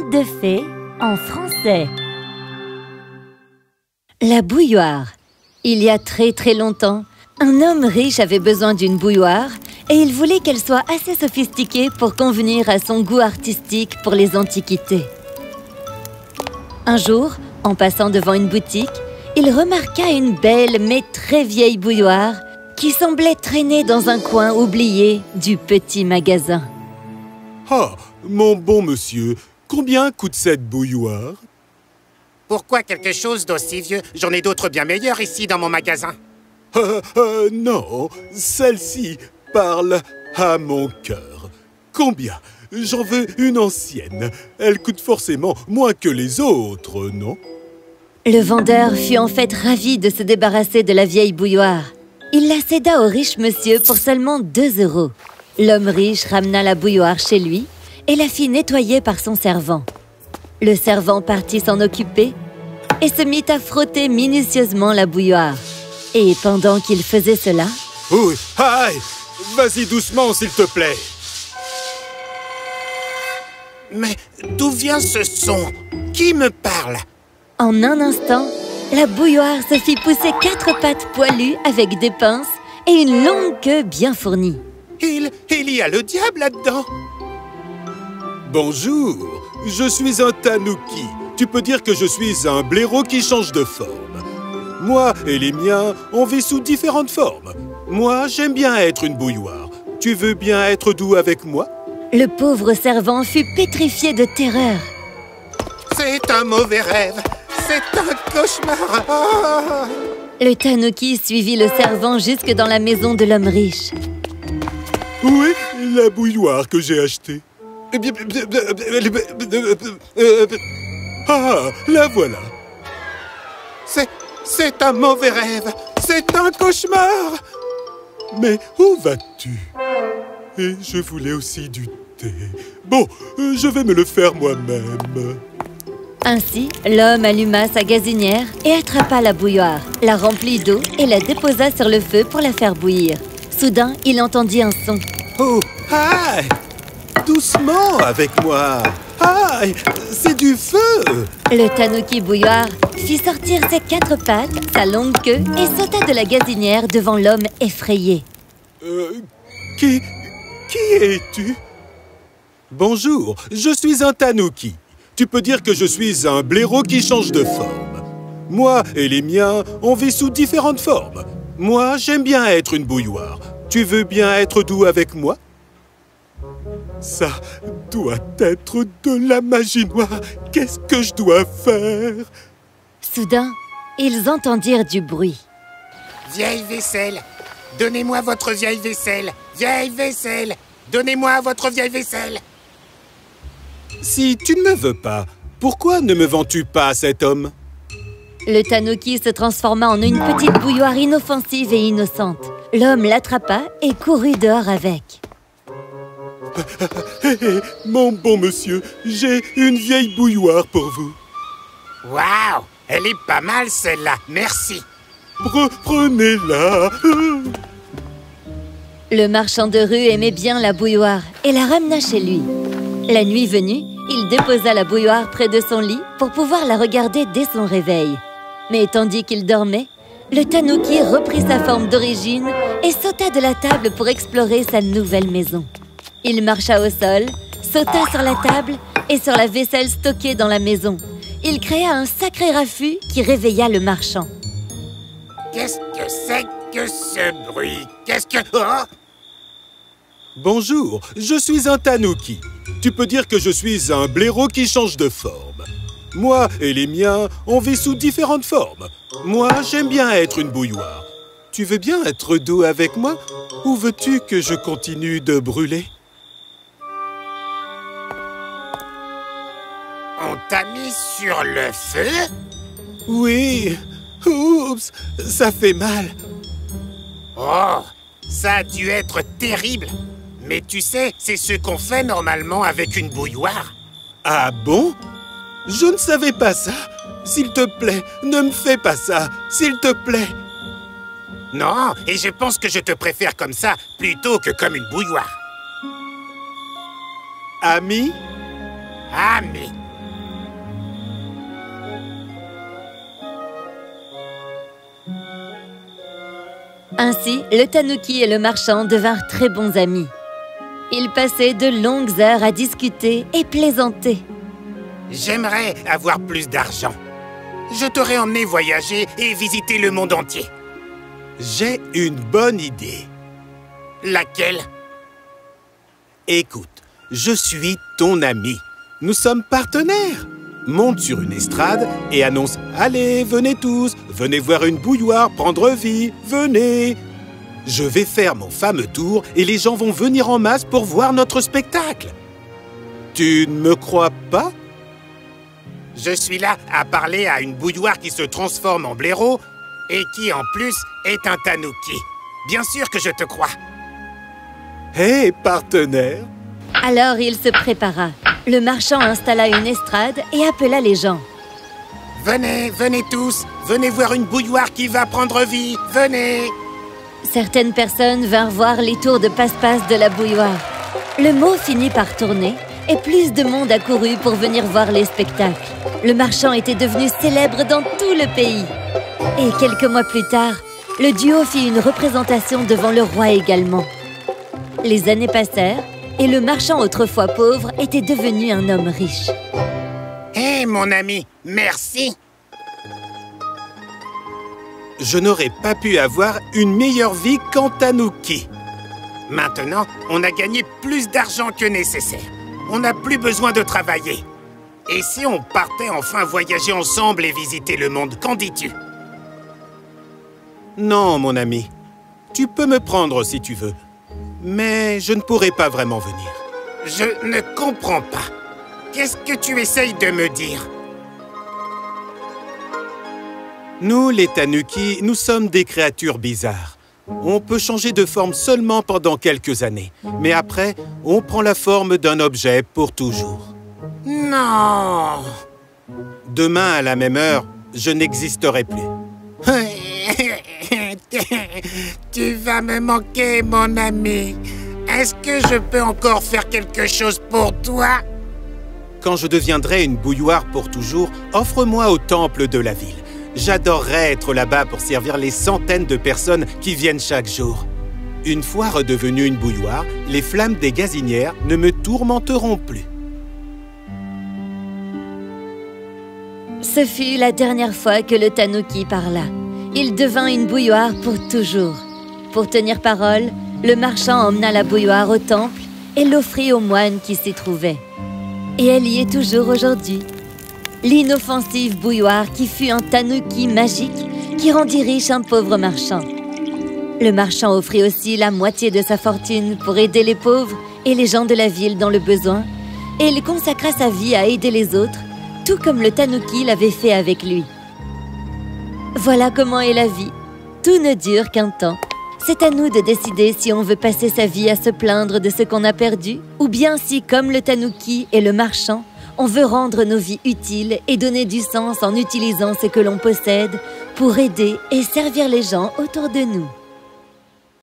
Conte de fées en français. La bouilloire. Il y a très longtemps, un homme riche avait besoin d'une bouilloire et il voulait qu'elle soit assez sophistiquée pour convenir à son goût artistique pour les antiquités. Un jour, en passant devant une boutique, il remarqua une belle mais très vieille bouilloire qui semblait traîner dans un coin oublié du petit magasin. Ah, mon bon monsieur, combien coûte cette bouilloire? Pourquoi quelque chose d'aussi vieux? J'en ai d'autres bien meilleurs ici dans mon magasin. Non, celle-ci parle à mon cœur. Combien? J'en veux une ancienne. Elle coûte forcément moins que les autres, non? Le vendeur fut en fait ravi de se débarrasser de la vieille bouilloire. Il la céda au riche monsieur pour seulement 2 €. L'homme riche ramena la bouilloire chez lui et la fit nettoyer par son servant. Le servant partit s'en occuper et se mit à frotter minutieusement la bouilloire. Et pendant qu'il faisait cela... Oui, aïe! Vas-y doucement, s'il te plaît. Mais d'où vient ce son? Qui me parle? En un instant, la bouilloire se fit pousser 4 pattes poilues avec des pinces et une longue queue bien fournie. Il y a le diable là-dedans. Bonjour, je suis un tanuki. Tu peux dire que je suis un blaireau qui change de forme. Moi et les miens, on vit sous différentes formes. Moi, j'aime bien être une bouilloire. Tu veux bien être doux avec moi? Le pauvre servant fut pétrifié de terreur. C'est un mauvais rêve. C'est un cauchemar. Ah! Le tanuki suivit le servant jusque dans la maison de l'homme riche. Où est la bouilloire que j'ai achetée? Ah, la voilà. C'est un mauvais rêve. C'est un cauchemar. Mais où vas-tu? Et je voulais aussi du thé. Bon, je vais me le faire moi-même. Ainsi, l'homme alluma sa gazinière et attrapa la bouilloire, la remplit d'eau et la déposa sur le feu pour la faire bouillir. Soudain, il entendit un son. Oh, aïe! Doucement avec moi! Aïe! C'est du feu! Le tanuki bouilloire fit sortir ses 4 pattes, sa longue queue et sauta de la gazinière devant l'homme effrayé. Qui es-tu? Bonjour, je suis un tanuki. Tu peux dire que je suis un blaireau qui change de forme. Moi et les miens, on vit sous différentes formes. Moi, j'aime bien être une bouilloire. Tu veux bien être doux avec moi? Ça doit être de la magie noire. Qu'est-ce que je dois faire? Soudain, ils entendirent du bruit. Vieille vaisselle. Donnez-moi votre vieille vaisselle. Vieille vaisselle. Donnez-moi votre vieille vaisselle. Si tu ne me veux pas, pourquoi ne me vends-tu pas cet homme? Le tanuki se transforma en une petite bouilloire inoffensive et innocente. L'homme l'attrapa et courut dehors avec. Mon bon monsieur, j'ai une vieille bouilloire pour vous. Waouh! Elle est pas mal celle-là. Merci. Prenez-la. Le marchand de rue aimait bien la bouilloire et la ramena chez lui. La nuit venue, il déposa la bouilloire près de son lit pour pouvoir la regarder dès son réveil. Mais tandis qu'il dormait, le tanuki reprit sa forme d'origine et sauta de la table pour explorer sa nouvelle maison. Il marcha au sol, sauta sur la table et sur la vaisselle stockée dans la maison. Il créa un sacré raffut qui réveilla le marchand. Qu'est-ce que c'est que ce bruit? Qu'est-ce que... Oh! Bonjour, je suis un tanuki. Tu peux dire que je suis un blaireau qui change de forme. Moi et les miens, on vit sous différentes formes. Moi, j'aime bien être une bouilloire. Tu veux bien être doux avec moi? Ou veux-tu que je continue de brûler? On t'a mis sur le feu? Oui. Oups, ça fait mal. Oh, ça a dû être terrible. Mais tu sais, c'est ce qu'on fait normalement avec une bouilloire. Ah bon? Je ne savais pas ça. S'il te plaît, ne me fais pas ça. S'il te plaît. Non, et je pense que je te préfère comme ça plutôt que comme une bouilloire. Ami? Ami. Ainsi, le tanuki et le marchand devinrent très bons amis. Ils passaient de longues heures à discuter et plaisanter. J'aimerais avoir plus d'argent. Je t'aurais emmené voyager et visiter le monde entier. J'ai une bonne idée. Laquelle? Écoute, je suis ton ami. Nous sommes partenaires. Monte sur une estrade et annonce « Allez, venez tous, venez voir une bouilloire prendre vie, venez !» Je vais faire mon fameux tour et les gens vont venir en masse pour voir notre spectacle. Tu ne me crois pas? Je suis là à parler à une bouilloire qui se transforme en blaireau et qui, en plus, est un tanuki. Bien sûr que je te crois. Hé, partenaire! Alors il se prépara. Le marchand installa une estrade et appela les gens. Venez, venez tous, venez voir une bouilloire qui va prendre vie, venez! Certaines personnes vinrent voir les tours de passe-passe de la bouilloire. Le mot finit par tourner et plus de monde accourut pour venir voir les spectacles. Le marchand était devenu célèbre dans tout le pays. Et quelques mois plus tard, le duo fit une représentation devant le roi également. Les années passèrent et le marchand autrefois pauvre était devenu un homme riche. Hé, mon ami, merci! Je n'aurais pas pu avoir une meilleure vie qu'en tanuki. Maintenant, on a gagné plus d'argent que nécessaire. On n'a plus besoin de travailler. Et si on partait enfin voyager ensemble et visiter le monde, qu'en dis-tu? Non, mon ami. Tu peux me prendre si tu veux. Mais je ne pourrai pas vraiment venir. Je ne comprends pas. Qu'est-ce que tu essayes de me dire? Nous, les tanuki, nous sommes des créatures bizarres. On peut changer de forme seulement pendant quelques années. Mais après, on prend la forme d'un objet pour toujours. Non! Demain, à la même heure, je n'existerai plus. Tu vas me manquer, mon ami. Est-ce que je peux encore faire quelque chose pour toi? Quand je deviendrai une bouilloire pour toujours, offre-moi au temple de la ville. J'adorerais être là-bas pour servir les centaines de personnes qui viennent chaque jour. Une fois redevenue une bouilloire, les flammes des gazinières ne me tourmenteront plus. Ce fut la dernière fois que le tanuki parla. Il devint une bouilloire pour toujours. Pour tenir parole, le marchand emmena la bouilloire au temple et l'offrit aux moines qui s'y trouvaient. Et elle y est toujours aujourd'hui. L'inoffensive bouilloire qui fut un tanuki magique qui rendit riche un pauvre marchand. Le marchand offrit aussi la moitié de sa fortune pour aider les pauvres et les gens de la ville dans le besoin, et il consacra sa vie à aider les autres, tout comme le tanuki l'avait fait avec lui. Voilà comment est la vie. Tout ne dure qu'un temps. C'est à nous de décider si on veut passer sa vie à se plaindre de ce qu'on a perdu, ou bien si, comme le tanuki et le marchand, on veut rendre nos vies utiles et donner du sens en utilisant ce que l'on possède pour aider et servir les gens autour de nous.